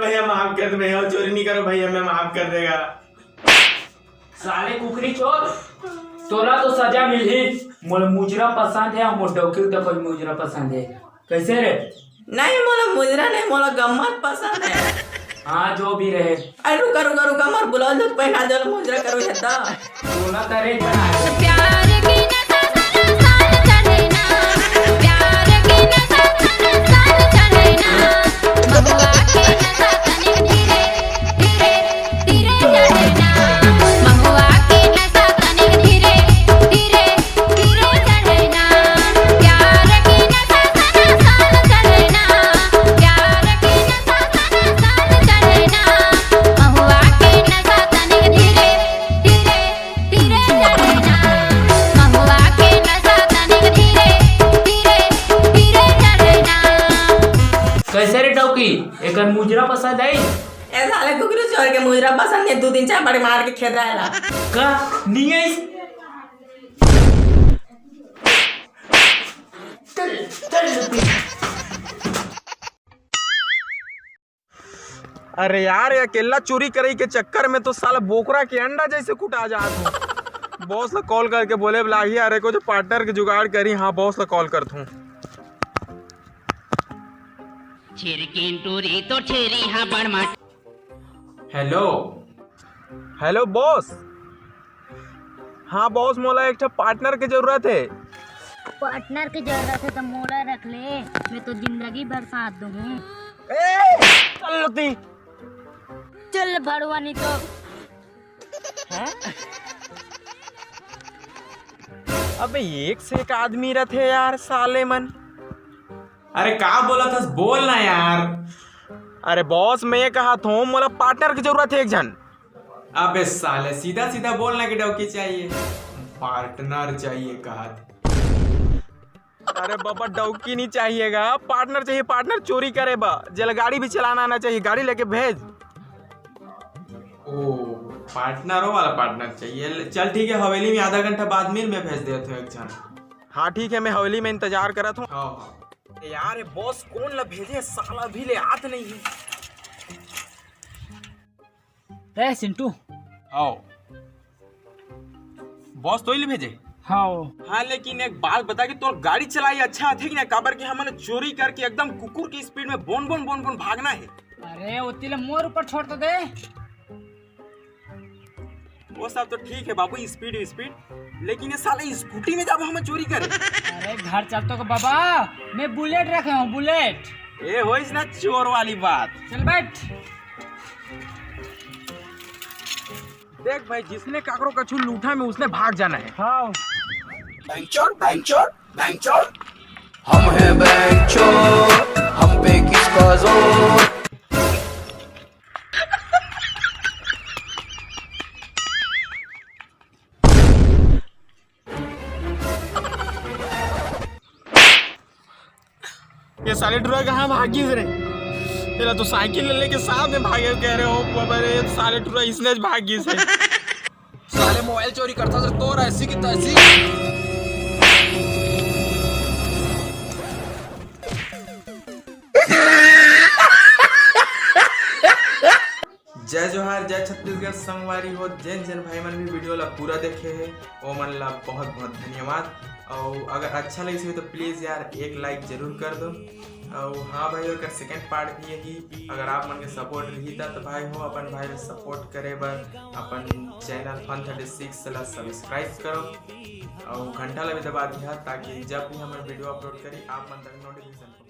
भैया माफ कर दे भैया, चोरी नहीं करो भैया, मैं माफ कर देगा। साले कुकरी चोर, तोला तो सजा मिली। मोला मुजरा पसंद है, मोर डौकी देखो मुजरा पसंद है। कैसे रे? नहीं मोला मुजरा नहीं, मोला गम्मत पसंद है। हाँ जो भी रहे। अरे रुका रुका रुका, मार ब्लाउज पहना दे, मुजरा करो यदा तोला करे प्यार की नशा साल चढ़े ना, प्यार की नशा साल चढ़े ना, महुआ की नशा तनिक धीरे धीरे धीरे चढ़े ना, महुआ की नशा तनिक धीरे धीरे धीरे चढ़े ना, प्यार की नशा साल चढ़े ना, प्यार की नशा साल चढ़े ना, महुआ की नशा तनिक धीरे धीरे धीरे चढ़े ना, महुआ की नशा तनिक धीरे धीरे धीरे चढ़े ना। कैसे रे डौकी, एक मुजरा पसंद आई ए साले कुकरी चोर के मुजरा पसंद है, 2 3 4 बड़े मार के खेद रहा का नहीं आई। अरे यार, ये अकेला चोरी करे के चक्कर में तो साला बोकरा के अंडा जैसे कुटा जात हूँ। बॉस ला कॉल करके बोले बुलाही, अरे को जो पार्टनर के जुगाड़ करी। हाँ बॉस ला कॉल करता हूँ। छिरकिन टूरी तो ठेरी हाँ बड़मा। Hello hello boss. हाँ बॉस, मोला एक पार्टनर की जरूरत है। पार्टनर की जरूरत है तो मोला रख ले, मैं तो जिंदगी भर साथ दूँ। चल लती। चल भड़वानी तो अबे एक से एक आदमी रहते यार साले मन। अरे का बोला था, बोल ना यार। अरे बॉस, मैं ये कहा था मोला पार्टनर की जरूरत है एक जन। अबे साले सीधा सीधा बोलना कि डौकी चाहिए, पार्टनर चाहिए कहा। अरे बाबा डौकी नहीं चाहिएगा, पार्टनर चाहिए। पार्टनर चोरी करे बा, जल गाड़ी भी चलाना आना चाहिए, गाड़ी लेके भेज। ओ पार्टनर वाला पार्टनर चाहिए। चल ठीक है, हवेली में आधा घंटा बाद मिल, मैं भेज देता हूँ एक जन। हाँ ठीक है, मैं हवेली में इंतजार करत हूँ। हाँ यार ये बॉस कौन ला भेजे, साला भी ले आत नहीं है। ए सिंटू, आओ बॉस तो ही ले भेजे। हाँ हाँ लेकिन एक बात बता कि तो गाड़ी चलाई अच्छा थे कि ना, काबर की हमने चोरी करके एकदम कुकुर की स्पीड में बोन बोन बोन बोन भागना है। अरे उतले मोर ऊपर छोड़ तो दे। वो सब तो ठीक है बाबू, स्पीड स्पीड, लेकिन ये साले स्कूटी में जब हमें चोरी करे। अरे घर चल तो बाबा, मैं बुलेट रखे हूँ, बुलेट। ये हो ना चोर वाली बात। चल बैठ। देख भाई, जिसने काकरो कछु लूटा में उसने भाग जाना है। हाँ बैंक चोर बैंक चोर बैंक चोर, हम हैं बैंक चोर, हम पे किसका जोर। ये साले डुरा कहाँ भागी रे? तेरा तो साइकिल लेके साथ में भागे, कह रहे हो बाबा रे साले डुरा इसने भागी से। साले मोबाइल चोरी करता था तो ऐसी की तैसी। जय जोहार, जय छत्तीसगढ़ संगवारी हो। जैन जैन भाई मन भी वीडियो ला पूरा देखे है, वो मन ला बहुत बहुत धन्यवाद। और अगर अच्छा लगे हो तो प्लीज़ यार एक लाइक जरूर कर दो। और हाँ भाई, अगर सेकेंड पार्ट भी यही, अगर आप मन के सपोर्ट रही था तो भाई हो अपन भाई सपोर्ट करे बर अपन चैनल Fun36 ला सब्सक्राइब करो और घंटा ला भी दबा दिया, ताकि जब भी हम वीडियो अपलोड करी आप मन तक नोटिफिकेशन